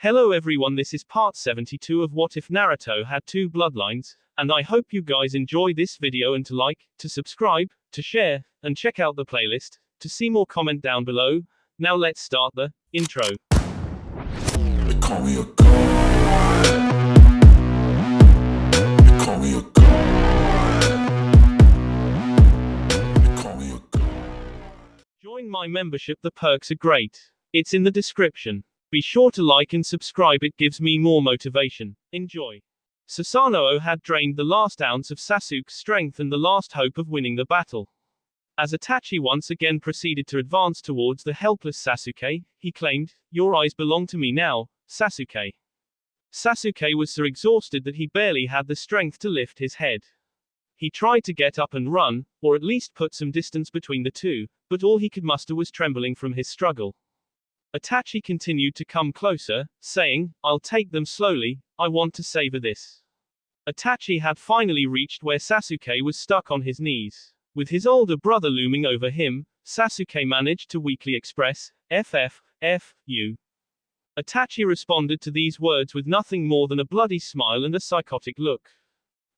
Hello everyone, this is part 72 of What If Naruto Had Two Bloodlines, and I hope you guys enjoy this video and to like, to subscribe, to share, and check out the playlist, to see more comment down below. Now let's start the intro. They call me a god. They call me a god. They call me a god. Join my membership, the perks are great. It's in the description. Be sure to like and subscribe, it gives me more motivation. Enjoy. Susanoo had drained the last ounce of Sasuke's strength and the last hope of winning the battle. As Itachi once again proceeded to advance towards the helpless Sasuke, he claimed, "Your eyes belong to me now, Sasuke." Sasuke was so exhausted that he barely had the strength to lift his head. He tried to get up and run, or at least put some distance between the two, but all he could muster was trembling from his struggle. Itachi continued to come closer, saying, "I'll take them slowly, I want to savor this." Itachi had finally reached where Sasuke was stuck on his knees. With his older brother looming over him, Sasuke managed to weakly express, "F.U." Itachi responded to these words with nothing more than a bloody smile and a psychotic look.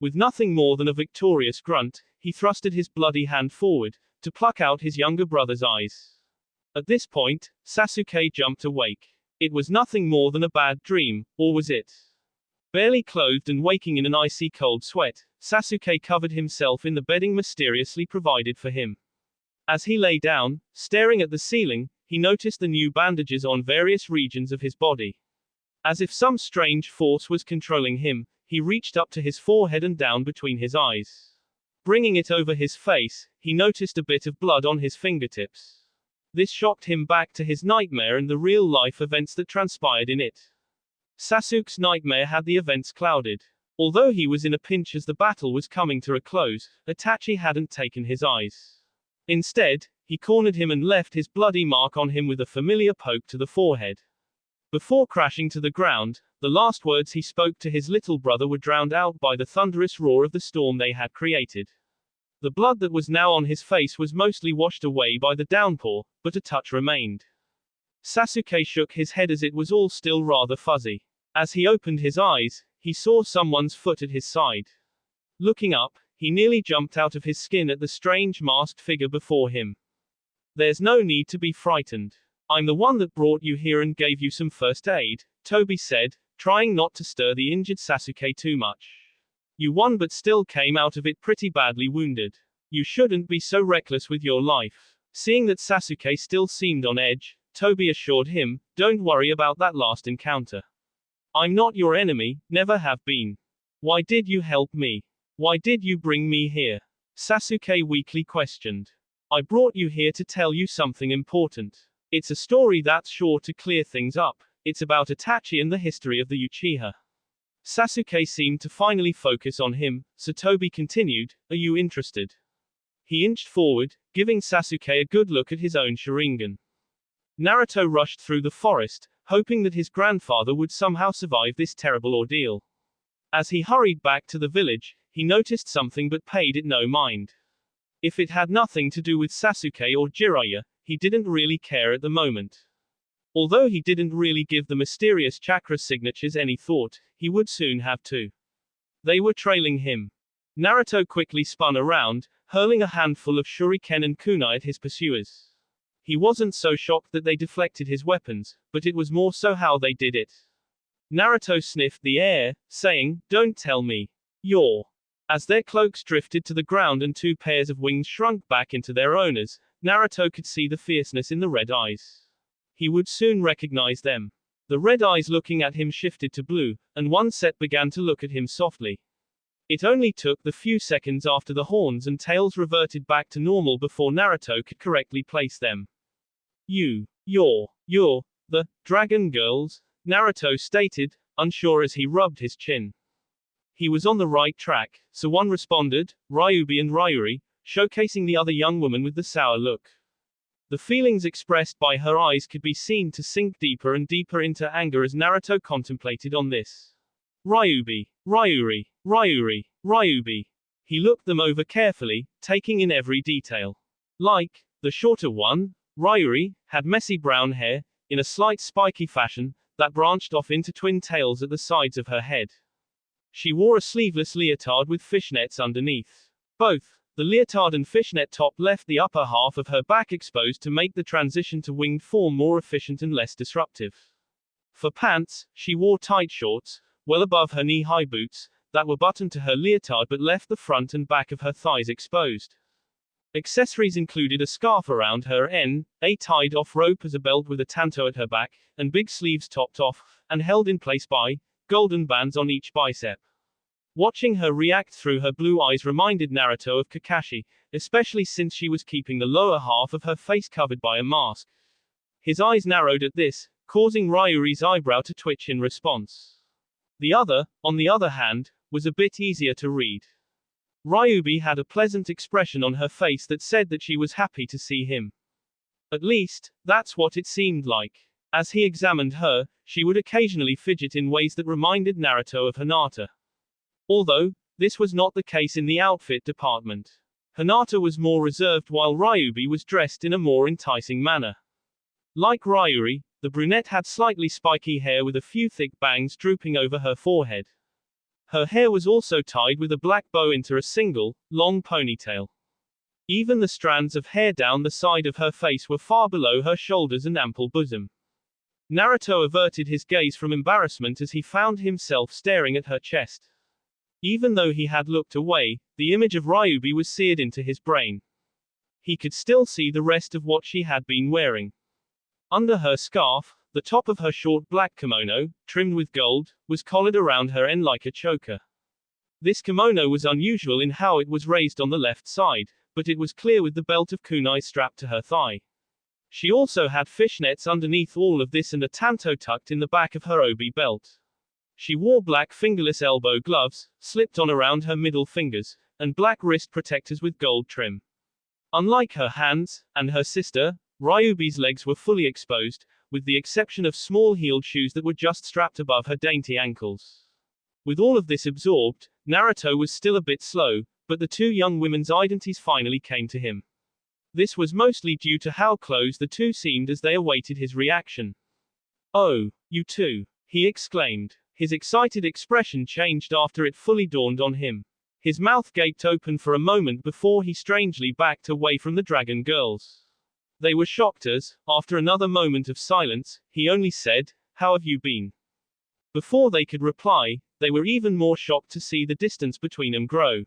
With nothing more than a victorious grunt, he thrusted his bloody hand forward, to pluck out his younger brother's eyes. At this point, Sasuke jumped awake. It was nothing more than a bad dream, or was it? Barely clothed and waking in an icy cold sweat, Sasuke covered himself in the bedding mysteriously provided for him. As he lay down, staring at the ceiling, he noticed the new bandages on various regions of his body. As if some strange force was controlling him, he reached up to his forehead and down between his eyes. Bringing it over his face, he noticed a bit of blood on his fingertips. This shocked him back to his nightmare and the real-life events that transpired in it. Sasuke's nightmare had the events clouded. Although he was in a pinch as the battle was coming to a close, Itachi hadn't taken his eyes. Instead, he cornered him and left his bloody mark on him with a familiar poke to the forehead. Before crashing to the ground, the last words he spoke to his little brother were drowned out by the thunderous roar of the storm they had created. The blood that was now on his face was mostly washed away by the downpour, but a touch remained. Sasuke shook his head as it was all still rather fuzzy. As he opened his eyes, he saw someone's foot at his side. Looking up, he nearly jumped out of his skin at the strange masked figure before him. "There's no need to be frightened. I'm the one that brought you here and gave you some first aid," Toby said, trying not to stir the injured Sasuke too much. "You won but still came out of it pretty badly wounded. You shouldn't be so reckless with your life." Seeing that Sasuke still seemed on edge, Toby assured him, "Don't worry about that last encounter. I'm not your enemy, never have been. Why did you help me? Why did you bring me here?" Sasuke weakly questioned. "I brought you here to tell you something important. It's a story that's sure to clear things up. It's about Itachi and the history of the Uchiha." Sasuke seemed to finally focus on him, so Toby continued, "Are you interested?" He inched forward, giving Sasuke a good look at his own Sharingan. Naruto rushed through the forest, hoping that his grandfather would somehow survive this terrible ordeal. As he hurried back to the village, he noticed something but paid it no mind. If it had nothing to do with Sasuke or Jiraiya, he didn't really care at the moment. Although he didn't really give the mysterious chakra signatures any thought, he would soon have to. They were trailing him. Naruto quickly spun around, hurling a handful of shuriken and kunai at his pursuers. He wasn't so shocked that they deflected his weapons, but it was more so how they did it. Naruto sniffed the air, saying, "Don't tell me. You're." As their cloaks drifted to the ground and two pairs of wings shrunk back into their owners, Naruto could see the fierceness in the red eyes. He would soon recognize them. The red eyes looking at him shifted to blue, and one set began to look at him softly. It only took the few seconds after the horns and tails reverted back to normal before Naruto could correctly place them. You're the Dragon Girls," Naruto stated, unsure as he rubbed his chin. He was on the right track, so one responded, Ryubi and Ryuri, showcasing the other young woman with the sour look. The feelings expressed by her eyes could be seen to sink deeper and deeper into anger as Naruto contemplated on this. Ryubi, Ryuri, Ryuri, Ryubi. He looked them over carefully, taking in every detail. Like, the shorter one, Ryuri, had messy brown hair, in a slight spiky fashion, that branched off into twin tails at the sides of her head. She wore a sleeveless leotard with fishnets underneath. Both the leotard and fishnet top left the upper half of her back exposed to make the transition to winged form more efficient and less disruptive. For pants, she wore tight shorts, well above her knee-high boots, that were buttoned to her leotard but left the front and back of her thighs exposed. Accessories included a scarf around her a tied-off rope as a belt with a tanto at her back, and big sleeves topped off, and held in place by golden bands on each bicep. Watching her react through her blue eyes reminded Naruto of Kakashi, especially since she was keeping the lower half of her face covered by a mask. His eyes narrowed at this, causing Ryuri's eyebrow to twitch in response. The other, on the other hand, was a bit easier to read. Ryubi had a pleasant expression on her face that said that she was happy to see him. At least, that's what it seemed like. As he examined her, she would occasionally fidget in ways that reminded Naruto of Hinata. Although, this was not the case in the outfit department. Hinata was more reserved while Ryubi was dressed in a more enticing manner. Like Ryuri, the brunette had slightly spiky hair with a few thick bangs drooping over her forehead. Her hair was also tied with a black bow into a single, long ponytail. Even the strands of hair down the side of her face were far below her shoulders and ample bosom. Naruto averted his gaze from embarrassment as he found himself staring at her chest. Even though he had looked away, the image of Ryubi was seared into his brain. He could still see the rest of what she had been wearing. Under her scarf, the top of her short black kimono, trimmed with gold, was collared around her like a choker. This kimono was unusual in how it was raised on the left side, but it was clear with the belt of kunai strapped to her thigh. She also had fishnets underneath all of this and a tanto tucked in the back of her obi belt. She wore black fingerless elbow gloves, slipped on around her middle fingers, and black wrist protectors with gold trim. Unlike her hands, and her sister, Ryubi's legs were fully exposed, with the exception of small heeled shoes that were just strapped above her dainty ankles. With all of this absorbed, Naruto was still a bit slow, but the two young women's identities finally came to him. This was mostly due to how close the two seemed as they awaited his reaction. "Oh, you two," he exclaimed. His excited expression changed after it fully dawned on him. His mouth gaped open for a moment before he strangely backed away from the dragon girls. They were shocked as, after another moment of silence, he only said, "How have you been?" Before they could reply, they were even more shocked to see the distance between them grow.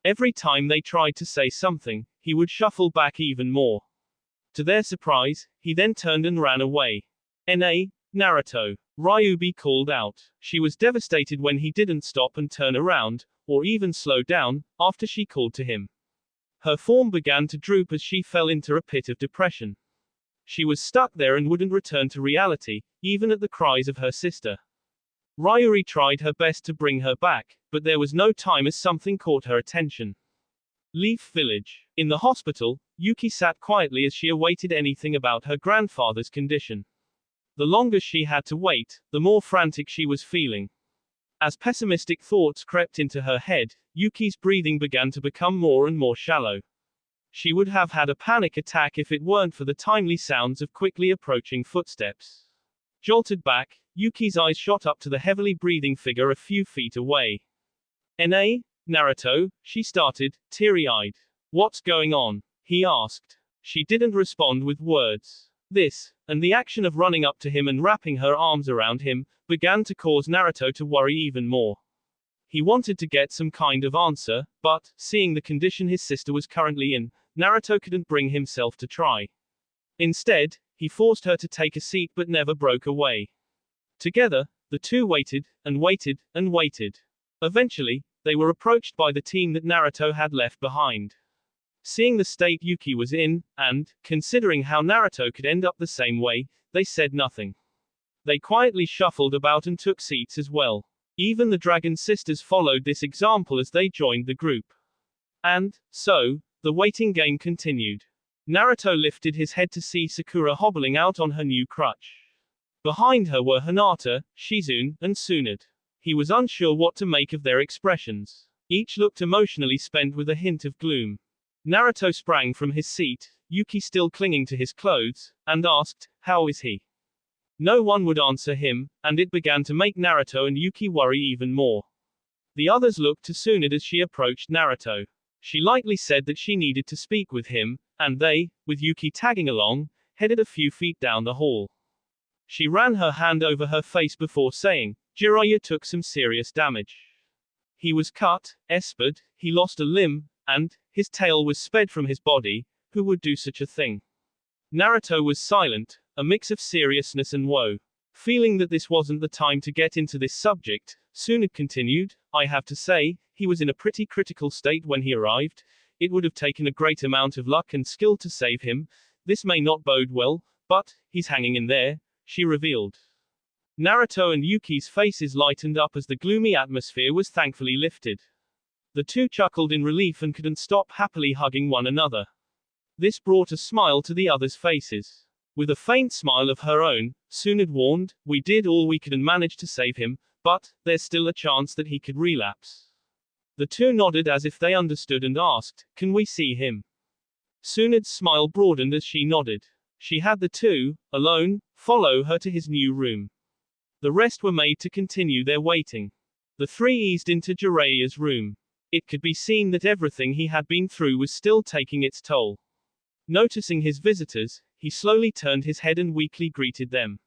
Every time they tried to say something, he would shuffle back even more. To their surprise, he then turned and ran away. Naruto, Ryubi called out. She was devastated when he didn't stop and turn around, or even slow down, after she called to him. Her form began to droop as she fell into a pit of depression. She was stuck there and wouldn't return to reality, even at the cries of her sister. Ryuri tried her best to bring her back, but there was no time as something caught her attention. Leaf Village. In the hospital, Yuki sat quietly as she awaited anything about her grandfather's condition. The longer she had to wait, the more frantic she was feeling. As pessimistic thoughts crept into her head, Yuki's breathing began to become more and more shallow. She would have had a panic attack if it weren't for the timely sounds of quickly approaching footsteps. Jolted back, Yuki's eyes shot up to the heavily breathing figure a few feet away. Naruto, she started, teary-eyed. "What's going on?" he asked. She didn't respond with words. This, and the action of running up to him and wrapping her arms around him, began to cause Naruto to worry even more. He wanted to get some kind of answer, but, seeing the condition his sister was currently in, Naruto couldn't bring himself to try. Instead, he forced her to take a seat but never broke away. Together, the two waited, and waited, and waited. Eventually, they were approached by the team that Naruto had left behind. Seeing the state Yuki was in, and, considering how Naruto could end up the same way, they said nothing. They quietly shuffled about and took seats as well. Even the Dragon Sisters followed this example as they joined the group. And, so, the waiting game continued. Naruto lifted his head to see Sakura hobbling out on her new crutch. Behind her were Hinata, Shizune, and Tsunade. He was unsure what to make of their expressions. Each looked emotionally spent with a hint of gloom. Naruto sprang from his seat, Yuki still clinging to his clothes, and asked, "How is he?" No one would answer him, and it began to make Naruto and Yuki worry even more. The others looked to Tsunade as she approached Naruto. She lightly said that she needed to speak with him, and they, with Yuki tagging along, headed a few feet down the hall. She ran her hand over her face before saying, Jiraiya took some serious damage. He was cut, espered, he lost a limb, and his tail was sped from his body. Who would do such a thing? Naruto was silent, a mix of seriousness and woe. Feeling that this wasn't the time to get into this subject, Tsunade continued, I have to say, he was in a pretty critical state when he arrived. It would have taken a great amount of luck and skill to save him. This may not bode well, but he's hanging in there, she revealed. Naruto and Yuki's faces lightened up as the gloomy atmosphere was thankfully lifted. The two chuckled in relief and couldn't stop happily hugging one another. This brought a smile to the others' faces. With a faint smile of her own, Tsunade warned, we did all we could and managed to save him, but there's still a chance that he could relapse. The two nodded as if they understood and asked, can we see him? Tsunade's smile broadened as she nodded. She had the two, alone, follow her to his new room. The rest were made to continue their waiting. The three eased into Jiraiya's room. It could be seen that everything he had been through was still taking its toll. Noticing his visitors, he slowly turned his head and weakly greeted them.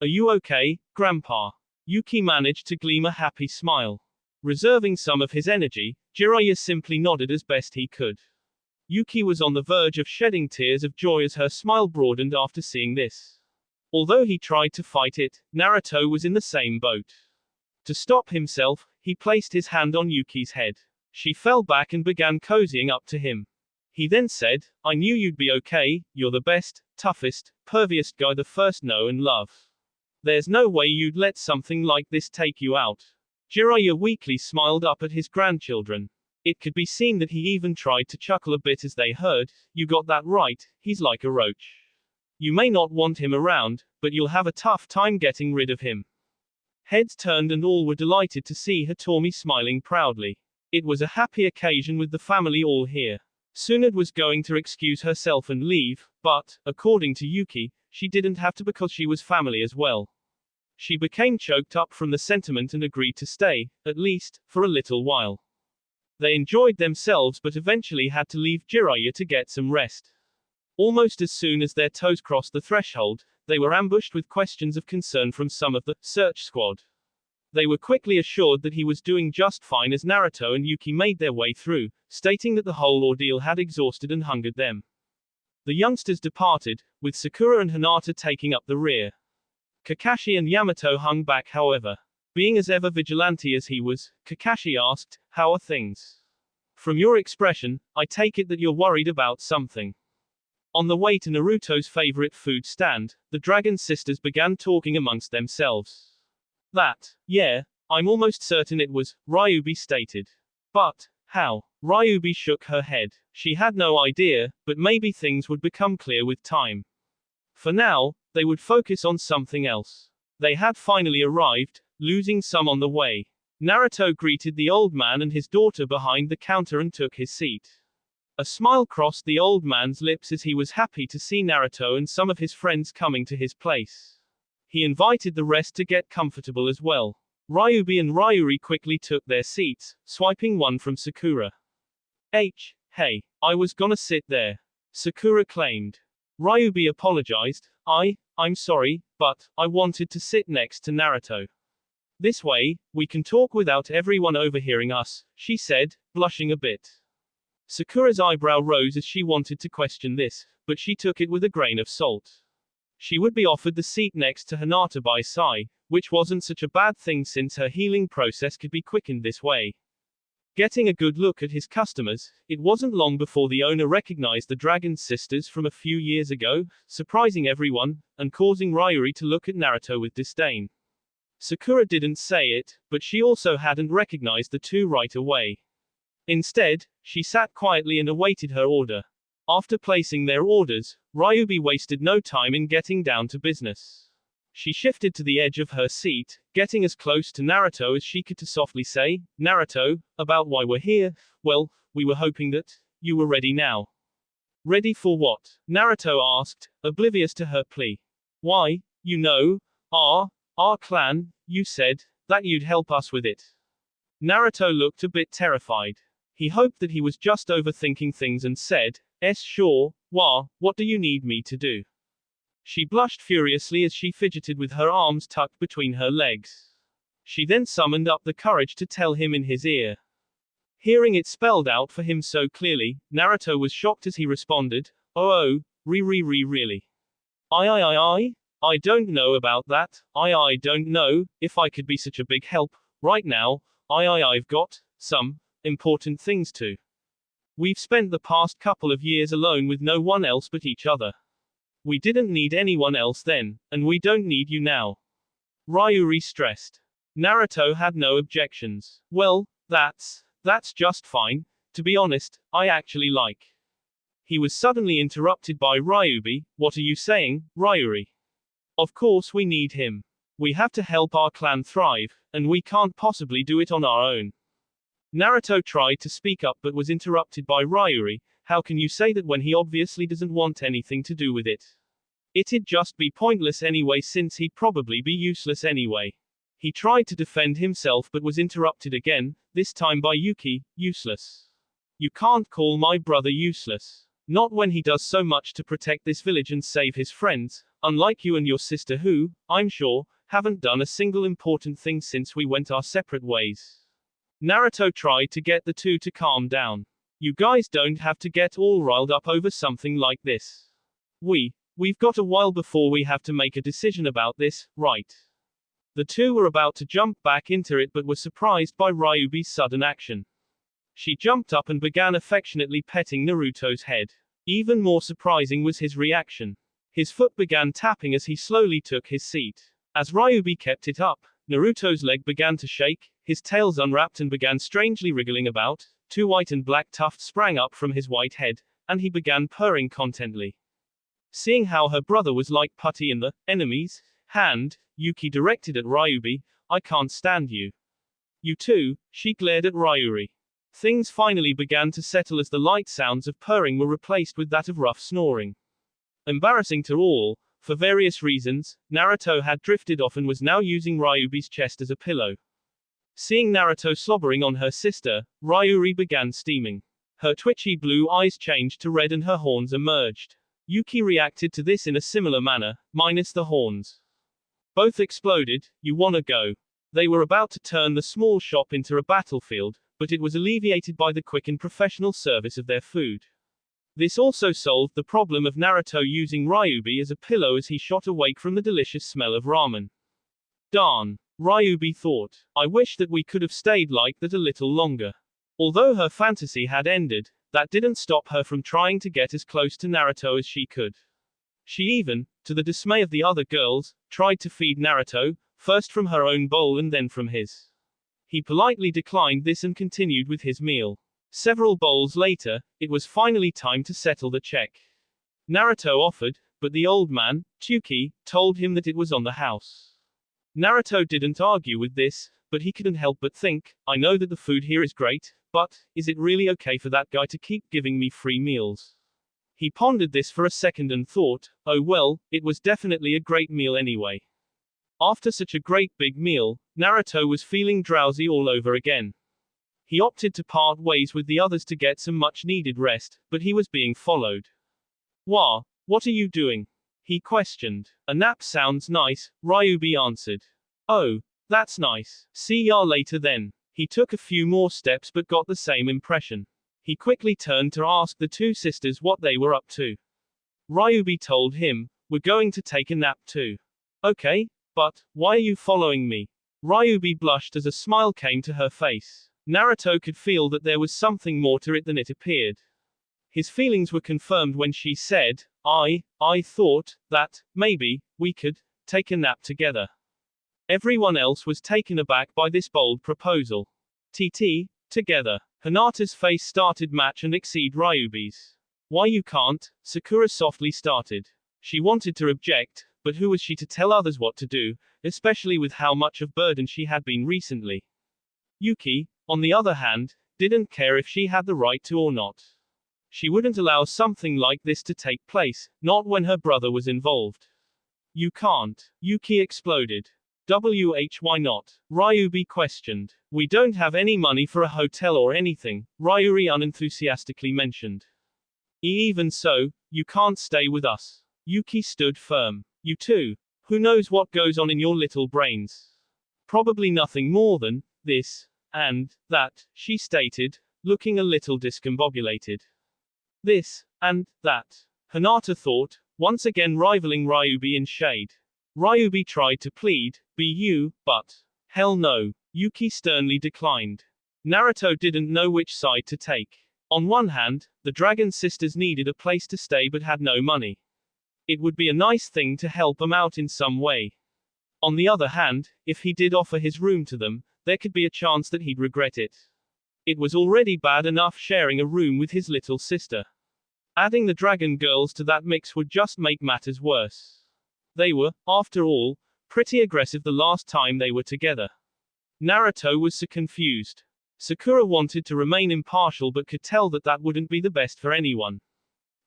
Are you okay, Grandpa? Yuki managed to gleam a happy smile. Reserving some of his energy, Jiraiya simply nodded as best he could. Yuki was on the verge of shedding tears of joy as her smile broadened after seeing this. Although he tried to fight it, Naruto was in the same boat. To stop himself, he placed his hand on Yuki's head. She fell back and began cozying up to him. He then said, I knew you'd be okay, you're the best, toughest, perviest guy the first know and love. There's no way you'd let something like this take you out. Jiraiya weakly smiled up at his grandchildren. It could be seen that he even tried to chuckle a bit as they heard, you got that right, he's like a roach. You may not want him around, but you'll have a tough time getting rid of him. Heads turned and all were delighted to see Hitomi smiling proudly. It was a happy occasion with the family all here. Tsunade was going to excuse herself and leave, but, according to Yuki, she didn't have to because she was family as well. She became choked up from the sentiment and agreed to stay, at least, for a little while. They enjoyed themselves but eventually had to leave Jiraiya to get some rest. Almost as soon as their toes crossed the threshold, they were ambushed with questions of concern from some of the search squad. They were quickly assured that he was doing just fine as Naruto and Yuki made their way through, stating that the whole ordeal had exhausted and hungered them. The youngsters departed, with Sakura and Hinata taking up the rear. Kakashi and Yamato hung back however. Being as ever vigilante as he was, Kakashi asked, how are things? From your expression, I take it that you're worried about something. On the way to Naruto's favorite food stand, the Dragon Sisters began talking amongst themselves. That, yeah, I'm almost certain it was, Ryubi stated. But, how? Ryubi shook her head. She had no idea, but maybe things would become clear with time. For now, they would focus on something else. They had finally arrived, losing some on the way. Naruto greeted the old man and his daughter behind the counter and took his seat. A smile crossed the old man's lips as he was happy to see Naruto and some of his friends coming to his place. He invited the rest to get comfortable as well. Ryubi and Ryuri quickly took their seats, swiping one from Sakura. Hey, I was gonna sit there. Sakura claimed. Ryubi apologized, I'm sorry, but I wanted to sit next to Naruto. This way, we can talk without everyone overhearing us, she said, blushing a bit. Sakura's eyebrow rose as she wanted to question this, but she took it with a grain of salt. She would be offered the seat next to Hinata by Sai, which wasn't such a bad thing since her healing process could be quickened this way. Getting a good look at his customers, it wasn't long before the owner recognized the Dragon Sisters from a few years ago, surprising everyone, and causing Ryuri to look at Naruto with disdain. Sakura didn't say it, but she also hadn't recognized the two right away. Instead, she sat quietly and awaited her order. After placing their orders, Ryubi wasted no time in getting down to business. She shifted to the edge of her seat, getting as close to Naruto as she could to softly say, Naruto, about why we're here, well, we were hoping that you were ready now. Ready for what? Naruto asked, oblivious to her plea. Why? You know, our clan, you said, that you'd help us with it. Naruto looked a bit terrified. He hoped that he was just overthinking things and said, sure, what do you need me to do? She blushed furiously as she fidgeted with her arms tucked between her legs. She then summoned up the courage to tell him in his ear. Hearing it spelled out for him so clearly, Naruto was shocked as he responded, oh, really? I don't know about that, I don't know, if I could be such a big help, right now, I've got, some, important things to. We've spent the past couple of years alone with no one else but each other. We didn't need anyone else then, and we don't need you now. Ryuri stressed. Naruto had no objections. Well, that's just fine, to be honest, I actually like. He was suddenly interrupted by Ryubi, what are you saying, Ryuri? Of course we need him. We have to help our clan thrive, and we can't possibly do it on our own. Naruto tried to speak up but was interrupted by Ryuri, how can you say that when he obviously doesn't want anything to do with it? It'd just be pointless anyway since he'd probably be useless anyway. He tried to defend himself but was interrupted again, this time by Yuki, useless. You can't call my brother useless. Not when he does so much to protect this village and save his friends, unlike you and your sister who, I'm sure, haven't done a single important thing since we went our separate ways. Naruto tried to get the two to calm down. You guys don't have to get all riled up over something like this. We've got a while before we have to make a decision about this, right? The two were about to jump back into it but were surprised by Ryubi's sudden action. She jumped up and began affectionately petting Naruto's head. Even more surprising was his reaction. His foot began tapping as he slowly took his seat. As Ryubi kept it up, Naruto's leg began to shake, his tails unwrapped and began strangely wriggling about, two white and black tufts sprang up from his white head, and he began purring contentedly. Seeing how her brother was like putty in the enemy's hand, Yuki directed at Ryubi, I can't stand you. You too, she glared at Ryuri. Things finally began to settle as the light sounds of purring were replaced with that of rough snoring. Embarrassing to all, for various reasons, Naruto had drifted off and was now using Ryubi's chest as a pillow. Seeing Naruto slobbering on her sister, Ryuri began steaming. Her twitchy blue eyes changed to red and her horns emerged. Yuki reacted to this in a similar manner, minus the horns. Both exploded, you wanna go. They were about to turn the small shop into a battlefield, but it was alleviated by the quick and professional service of their food. This also solved the problem of Naruto using Ryubi as a pillow as he shot awake from the delicious smell of ramen. Darn, Ryubi thought. I wish that we could have stayed like that a little longer. Although her fantasy had ended, that didn't stop her from trying to get as close to Naruto as she could. She even, to the dismay of the other girls, tried to feed Naruto, first from her own bowl and then from his. He politely declined this and continued with his meal. Several bowls later, it was finally time to settle the check. Naruto offered, but the old man, Tsuki, told him that it was on the house. Naruto didn't argue with this, but he couldn't help but think, I know that the food here is great, but, is it really okay for that guy to keep giving me free meals? He pondered this for a second and thought, oh well, it was definitely a great meal anyway. After such a great big meal, Naruto was feeling drowsy all over again. He opted to part ways with the others to get some much needed rest, but he was being followed. What are you doing? He questioned. A nap sounds nice, Ryubi answered. Oh, that's nice. See ya later then. He took a few more steps but got the same impression. He quickly turned to ask the two sisters what they were up to. Ryubi told him, we're going to take a nap too. Okay, but, why are you following me? Ryubi blushed as a smile came to her face. Naruto could feel that there was something more to it than it appeared. His feelings were confirmed when she said, I thought, that, maybe, we could, take a nap together. Everyone else was taken aback by this bold proposal. Together. Hinata's face started match and exceed Ryubi's. Why you can't, Sakura softly started. She wanted to object, but who was she to tell others what to do, especially with how much of burden she had been recently. Yuki, on the other hand, didn't care if she had the right to or not. She wouldn't allow something like this to take place, not when her brother was involved. You can't. Yuki exploded. Why not? Ryubi questioned. We don't have any money for a hotel or anything, Ryuri unenthusiastically mentioned. Even so, you can't stay with us. Yuki stood firm. You too. Who knows what goes on in your little brains? Probably nothing more than this and that, she stated, looking a little discombobulated. This and that, Hinata thought, once again rivaling Ryubi in shade. Ryubi tried to plead, be you, but hell no, Yuki sternly declined. Naruto didn't know which side to take. On one hand, the Dragon Sisters needed a place to stay but had no money. It would be a nice thing to help them out in some way. On the other hand, if he did offer his room to them, there could be a chance that he'd regret it. It was already bad enough sharing a room with his little sister. Adding the dragon girls to that mix would just make matters worse. They were, after all, pretty aggressive the last time they were together. Naruto was so confused. Sakura wanted to remain impartial but could tell that that wouldn't be the best for anyone.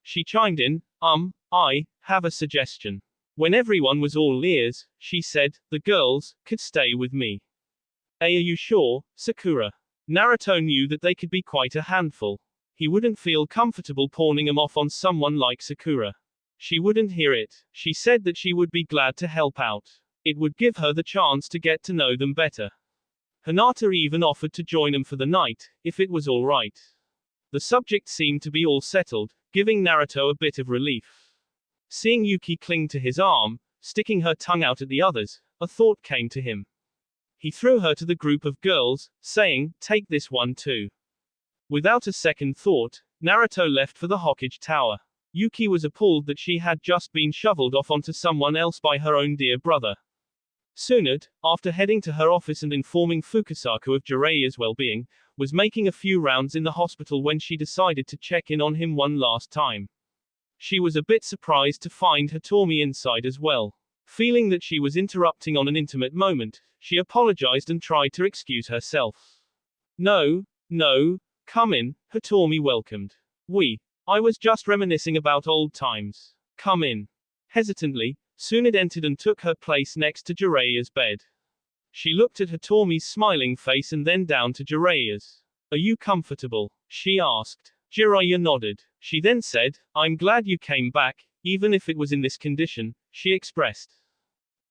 She chimed in, I have a suggestion. When everyone was all ears, she said, the girls could stay with me. Are you sure, Sakura? Naruto knew that they could be quite a handful. He wouldn't feel comfortable pawning them off on someone like Sakura. She wouldn't hear it. She said that she would be glad to help out. It would give her the chance to get to know them better. Hinata even offered to join them for the night, if it was all right. The subject seemed to be all settled, giving Naruto a bit of relief. Seeing Yuki cling to his arm, sticking her tongue out at the others, a thought came to him. He threw her to the group of girls, saying, take this one too. Without a second thought, Naruto left for the Hokage Tower. Yuki was appalled that she had just been shoveled off onto someone else by her own dear brother. Tsunade, after heading to her office and informing Fukasaku of Jiraiya's well-being, was making a few rounds in the hospital when she decided to check in on him one last time. She was a bit surprised to find Hitomi inside as well. Feeling that she was interrupting on an intimate moment, she apologized and tried to excuse herself. No, come in, Hitomi welcomed. I was just reminiscing about old times. Come in. Hesitantly, Tsunade entered and took her place next to Jiraiya's bed. She looked at Hitomi's smiling face and then down to Jiraiya's. Are you comfortable? She asked. Jiraiya nodded. She then said, I'm glad you came back, even if it was in this condition, she expressed.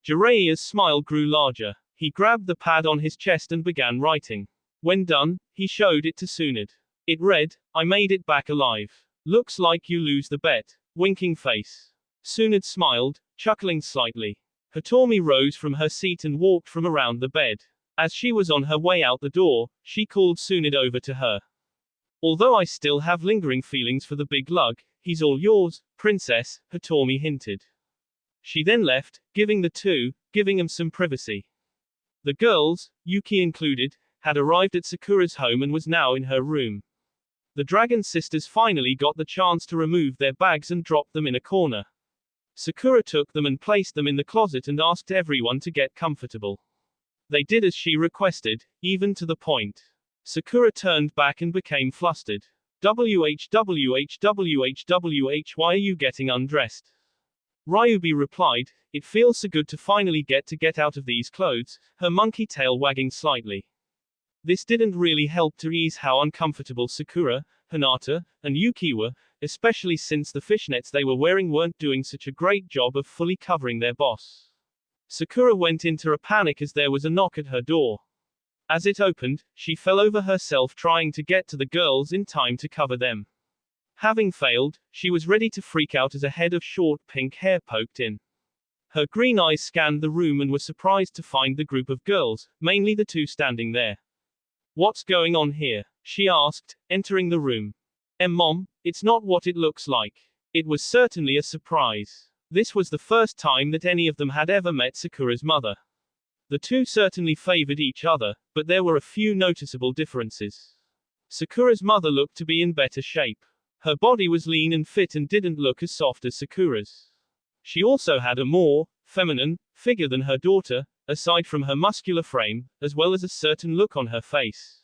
Jiraiya's smile grew larger. He grabbed the pad on his chest and began writing. When done, he showed it to Tsunade. It read, I made it back alive. Looks like you lose the bet. Winking face. Tsunade smiled, chuckling slightly. Hitomi rose from her seat and walked from around the bed. As she was on her way out the door, she called Tsunade over to her. Although I still have lingering feelings for the big lug, he's all yours, princess, Hitomi hinted. She then left, giving them some privacy. The girls, Yuki included, had arrived at Sakura's home and was now in her room. The Dragon Sisters finally got the chance to remove their bags and dropped them in a corner. Sakura took them and placed them in the closet and asked everyone to get comfortable. They did as she requested, even to the point. Sakura turned back and became flustered. Why are you getting undressed? Ryubi replied, it feels so good to finally get out of these clothes, her monkey tail wagging slightly. This didn't really help to ease how uncomfortable Sakura, Hinata, and Yuki were, especially since the fishnets they were wearing weren't doing such a great job of fully covering their boss. Sakura went into a panic as there was a knock at her door. As it opened, she fell over herself trying to get to the girls in time to cover them. Having failed, she was ready to freak out as a head of short pink hair poked in. Her green eyes scanned the room and were surprised to find the group of girls, mainly the two standing there. What's going on here? She asked, entering the room. Mom, it's not what it looks like. It was certainly a surprise. This was the first time that any of them had ever met Sakura's mother. The two certainly favored each other, but there were a few noticeable differences. Sakura's mother looked to be in better shape. Her body was lean and fit and didn't look as soft as Sakura's. She also had a more feminine figure than her daughter, aside from her muscular frame, as well as a certain look on her face.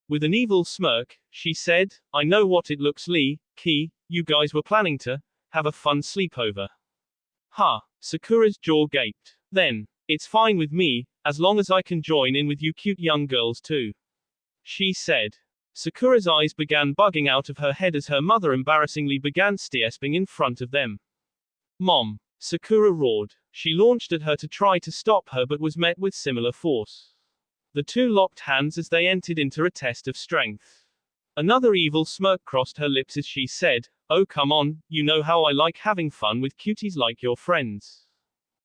With an evil smirk, she said, I know what it looks like, you guys were planning to have a fun sleepover. Ha! Sakura's jaw gaped. Then, it's fine with me, as long as I can join in with you cute young girls too. She said. Sakura's eyes began bugging out of her head as her mother embarrassingly began stiesping in front of them. Mom! Sakura roared. She launched at her to try to stop her but was met with similar force. The two locked hands as they entered into a test of strength. Another evil smirk crossed her lips as she said, "Oh come on, you know how I like having fun with cuties like your friends.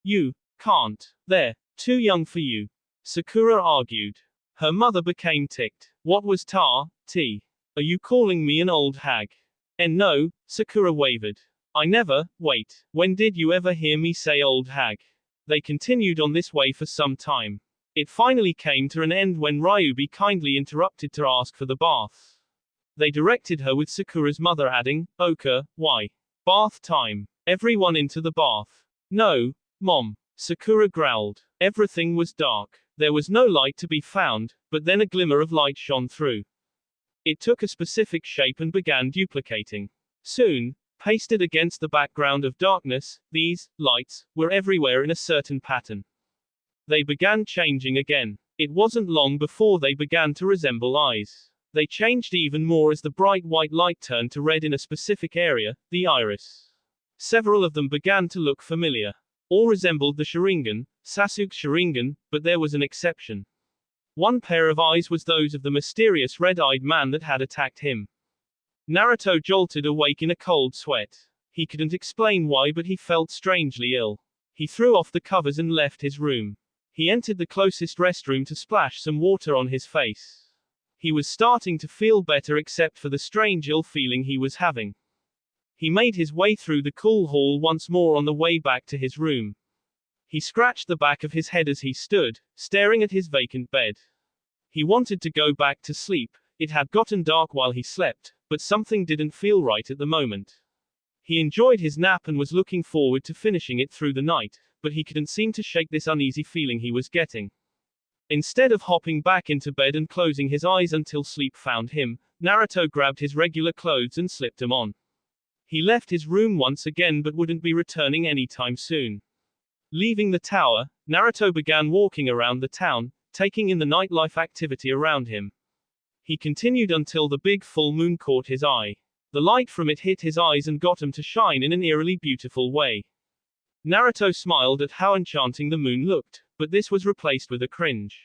You can't. They're too young for you." Sakura argued. Her mother became ticked. What was T? Are you calling me an old hag? And no, Sakura wavered. I never, wait, when did you ever hear me say old hag? They continued on this way for some time. It finally came to an end when Ryubi kindly interrupted to ask for the bath. They directed her with Sakura's mother adding, "Oka, why? Bath time. Everyone into the bath." "No, Mom," Sakura growled. Everything was dark. There was no light to be found, but then a glimmer of light shone through. It took a specific shape and began duplicating. Soon, pasted against the background of darkness, these lights were everywhere in a certain pattern. They began changing again. It wasn't long before they began to resemble eyes. They changed even more as the bright white light turned to red in a specific area, the iris. Several of them began to look familiar. All resembled the Sharingan, Sasuke's Sharingan, but there was an exception. One pair of eyes was those of the mysterious red-eyed man that had attacked him. Naruto jolted awake in a cold sweat. He couldn't explain why, but he felt strangely ill. He threw off the covers and left his room. He entered the closest restroom to splash some water on his face. He was starting to feel better except for the strange ill feeling he was having. He made his way through the cool hall once more on the way back to his room. He scratched the back of his head as he stood, staring at his vacant bed. He wanted to go back to sleep. It had gotten dark while he slept, but something didn't feel right at the moment. He enjoyed his nap and was looking forward to finishing it through the night, but he couldn't seem to shake this uneasy feeling he was getting. Instead of hopping back into bed and closing his eyes until sleep found him, Naruto grabbed his regular clothes and slipped them on. He left his room once again but wouldn't be returning anytime soon. Leaving the tower, Naruto began walking around the town, taking in the nightlife activity around him. He continued until the big full moon caught his eye. The light from it hit his eyes and got him to shine in an eerily beautiful way. Naruto smiled at how enchanting the moon looked, but this was replaced with a cringe.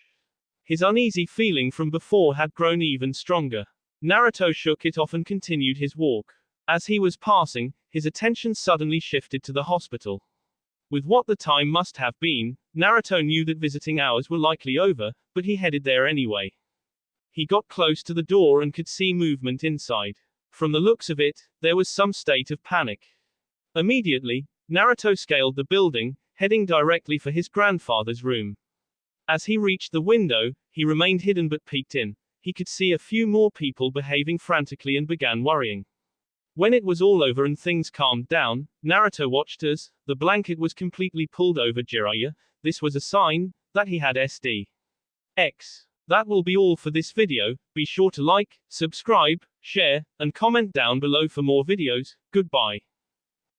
His uneasy feeling from before had grown even stronger. Naruto shook it off and continued his walk. As he was passing, his attention suddenly shifted to the hospital. With what the time must have been, Naruto knew that visiting hours were likely over, but he headed there anyway. He got close to the door and could see movement inside. From the looks of it, there was some state of panic. Immediately, Naruto scaled the building, heading directly for his grandfather's room. As he reached the window, he remained hidden but peeked in. He could see a few more people behaving frantically and began worrying. When it was all over and things calmed down, Naruto watched as the blanket was completely pulled over Jiraiya. This was a sign that he had SDX. That will be all for this video. Be sure to like, subscribe, share, and comment down below for more videos. Goodbye.